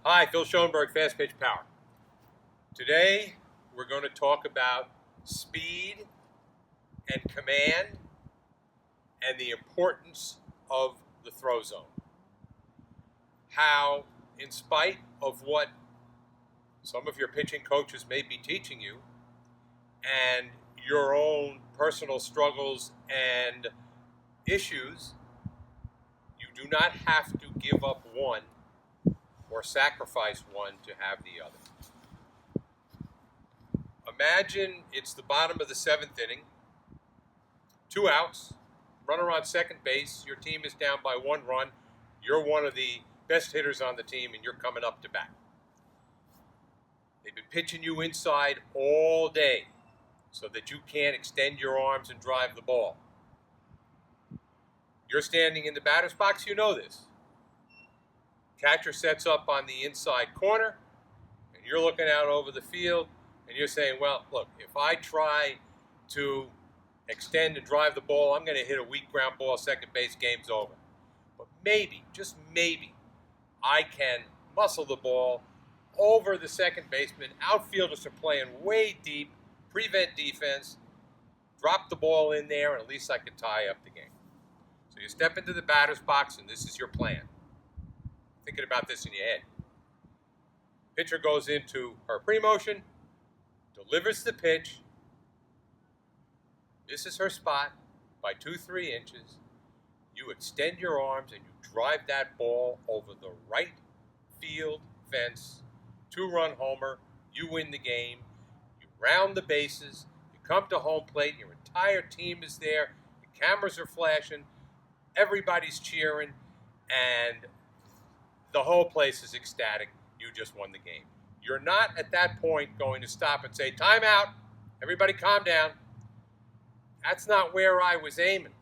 Hi, Phil Schoenberg, Fastpitch Power. Today, we're going to talk about speed and command and the importance of the throw zone. How, in spite of what some of your pitching coaches may be teaching you and your own personal struggles and issues, you do not have to give up one or sacrifice one to have the other. Imagine it's the bottom of the seventh inning, 2 outs, runner on second base, your team is down by 1 run, you're one of the best hitters on the team, and you're coming up to bat. They've been pitching you inside all day so that you can't extend your arms and drive the ball. You're standing in the batter's box, you know this. Catcher sets up on the inside corner, and you're looking out over the field, and you're saying, well, look, if I try to extend and drive the ball, I'm going to hit a weak ground ball, second base, game's over. But maybe, just maybe, I can muscle the ball over the second baseman. Outfielders are playing way deep, prevent defense, drop the ball in there, and at least I can tie up the game. So you step into the batter's box, and this is your plan. Thinking about this in your head. Pitcher goes into her pre-motion, delivers the pitch, misses her spot by 2-3 inches. You extend your arms and you drive that ball over the right field fence, 2-run homer, you win the game, you round the bases, you come to home plate, your entire team is there, the cameras are flashing, everybody's cheering, and the whole place is ecstatic. You just won the game. You're not at that point going to stop and say, time out, everybody calm down. That's not where I was aiming.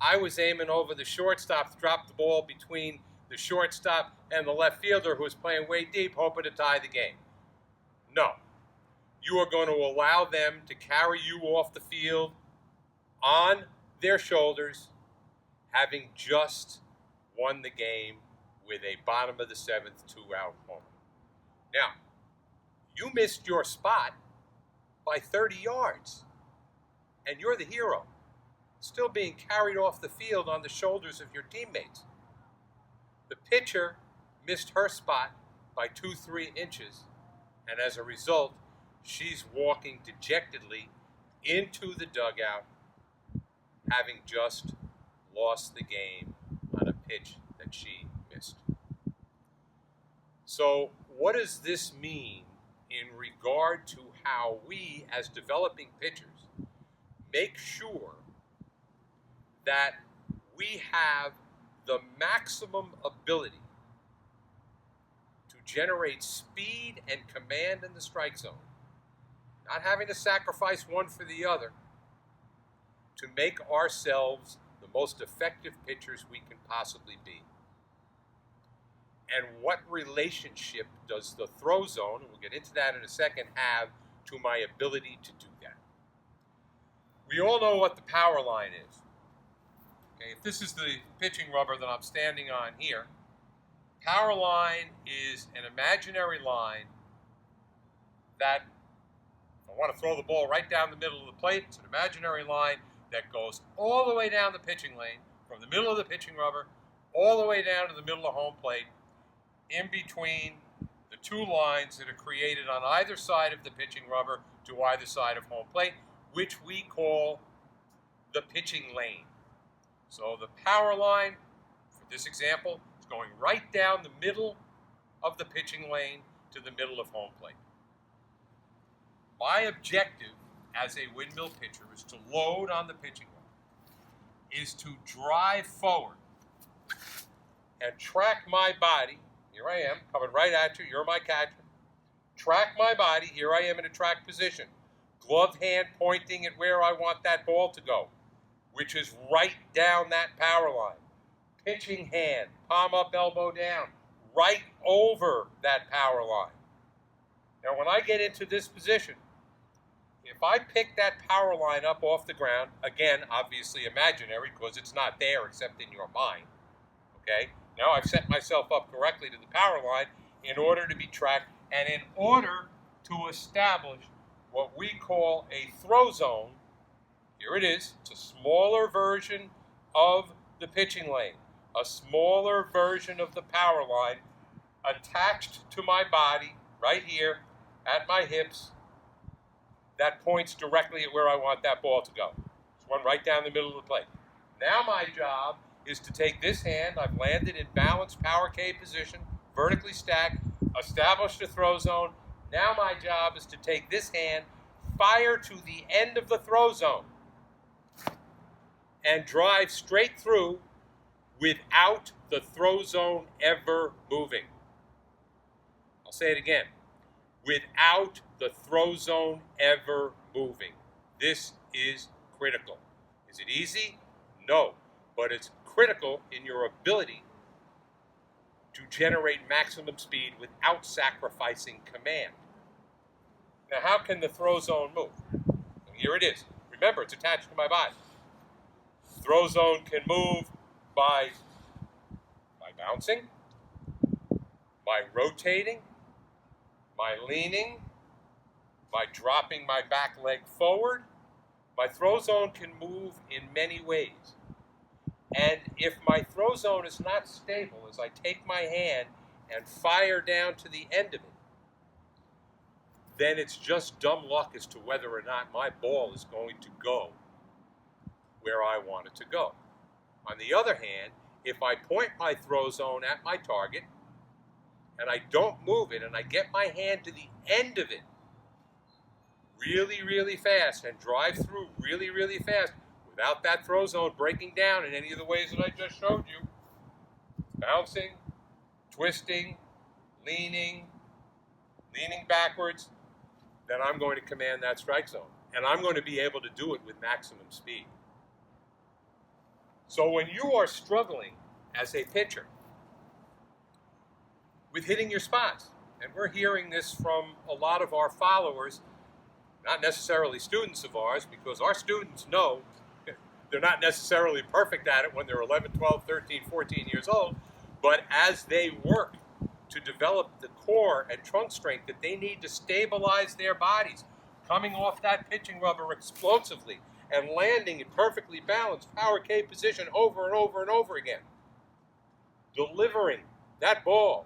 I was aiming over the shortstop to drop the ball between the shortstop and the left fielder who was playing way deep, hoping to tie the game. No. You are going to allow them to carry you off the field on their shoulders, having just won the game with a bottom of the seventh 2-out homer. Now, you missed your spot by 30 yards, and you're the hero, still being carried off the field on the shoulders of your teammates. The pitcher missed her spot by 2-3 inches, and as a result, she's walking dejectedly into the dugout, having just lost the game on a pitch that she missed. So what does this mean in regard to how we, as developing pitchers, make sure that we have the maximum ability to generate speed and command in the strike zone, not having to sacrifice one for the other, to make ourselves the most effective pitchers we can possibly be? And what relationship does the throw zone, and we'll get into that in a second, have to my ability to do that? We all know what the power line is. Okay, if this is the pitching rubber that I'm standing on here, power line is an imaginary line that, if I want to throw the ball right down the middle of the plate, it's an imaginary line that goes all the way down the pitching lane, from the middle of the pitching rubber, all the way down to the middle of home plate, in between the 2 lines that are created on either side of the pitching rubber to either side of home plate, which we call the pitching lane. So the power line, for this example, is going right down the middle of the pitching lane to the middle of home plate. My objective as a windmill pitcher is to load on the pitching rubber, is to drive forward and track my body. Here I am, coming right at you. You're my catcher. Track my body. Here I am in a track position. Glove hand pointing at where I want that ball to go, which is right down that power line. Pitching hand, palm up, elbow down, right over that power line. Now, when I get into this position, if I pick that power line up off the ground, again, obviously imaginary because it's not there except in your mind, okay? Now I've set myself up correctly to the power line, in order to be tracked and in order to establish what we call a throw zone. Here it is. It's a smaller version of the pitching lane, a smaller version of the power line attached to my body right here at my hips that points directly at where I want that ball to go. It's one right down the middle of the plate. Now my job is to take this hand. I've landed in balanced power K position, vertically stacked, established a throw zone. Now my job is to take this hand, fire to the end of the throw zone, and drive straight through without the throw zone ever moving. I'll say it again. Without the throw zone ever moving. This is critical. Is it easy? No. But it's critical in your ability to generate maximum speed without sacrificing command. Now, how can the throw zone move? And here it is. Remember, it's attached to my body. Throw zone can move by bouncing, by rotating, by leaning, by dropping my back leg forward. My throw zone can move in many ways. And if my throw zone is not stable, as I take my hand and fire down to the end of it, then it's just dumb luck as to whether or not my ball is going to go where I want it to go. On the other hand, if I point my throw zone at my target and I don't move it and I get my hand to the end of it really, really fast and drive through really, really fast without that throw zone breaking down in any of the ways that I just showed you, bouncing, twisting, leaning backwards, then I'm going to command that strike zone. And I'm going to be able to do it with maximum speed. So when you are struggling as a pitcher with hitting your spots, and we're hearing this from a lot of our followers, not necessarily students of ours, because our students know they're not necessarily perfect at it when they're 11, 12, 13, 14 years old, but as they work to develop the core and trunk strength that they need to stabilize their bodies, coming off that pitching rubber explosively and landing in perfectly balanced power K position over and over and over again, delivering that ball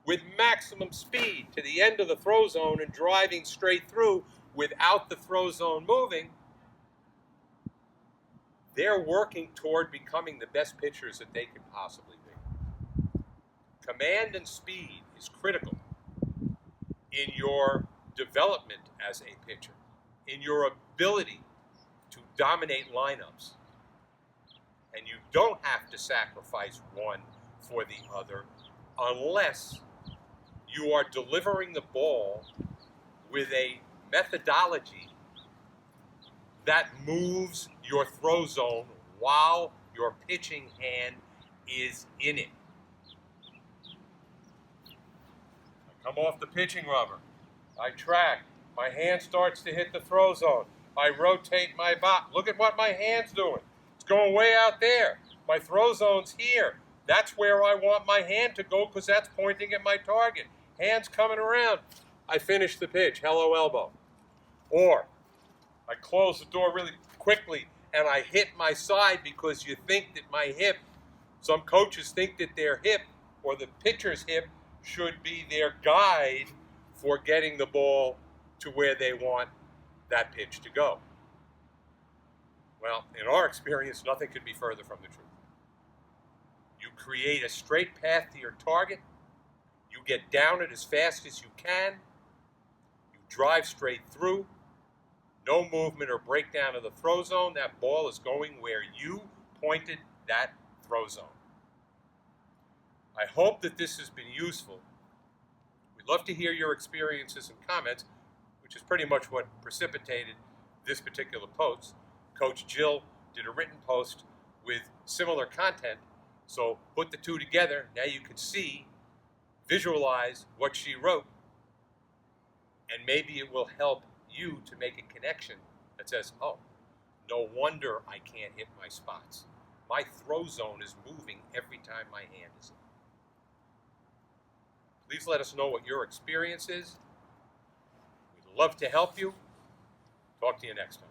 with maximum speed to the end of the throw zone and driving straight through without the throw zone moving, they're working toward becoming the best pitchers that they can possibly be. Command and speed is critical in your development as a pitcher, in your ability to dominate lineups. And you don't have to sacrifice one for the other unless you are delivering the ball with a methodology that moves your throw zone while your pitching hand is in it. I come off the pitching rubber. I track. My hand starts to hit the throw zone. I rotate my body. Look at what my hand's doing. It's going way out there. My throw zone's here. That's where I want my hand to go because that's pointing at my target. Hand's coming around. I finish the pitch. Hello, elbow. Or I close the door really quickly and I hit my side because you think that my hip, some coaches think that their hip or the pitcher's hip should be their guide for getting the ball to where they want that pitch to go. Well, in our experience, nothing could be further from the truth. You create a straight path to your target. You get down it as fast as you can. You drive straight through. No movement or breakdown of the throw zone. That ball is going where you pointed that throw zone. I hope that this has been useful. We'd love to hear your experiences and comments, which is pretty much what precipitated this particular post. Coach Jill did a written post with similar content, so put the two together. Now you can see, visualize what she wrote, and maybe it will help you to make a connection that says, oh, no wonder I can't hit my spots. My throw zone is moving every time my hand is in. Please let us know what your experience is. We'd love to help you. Talk to you next time.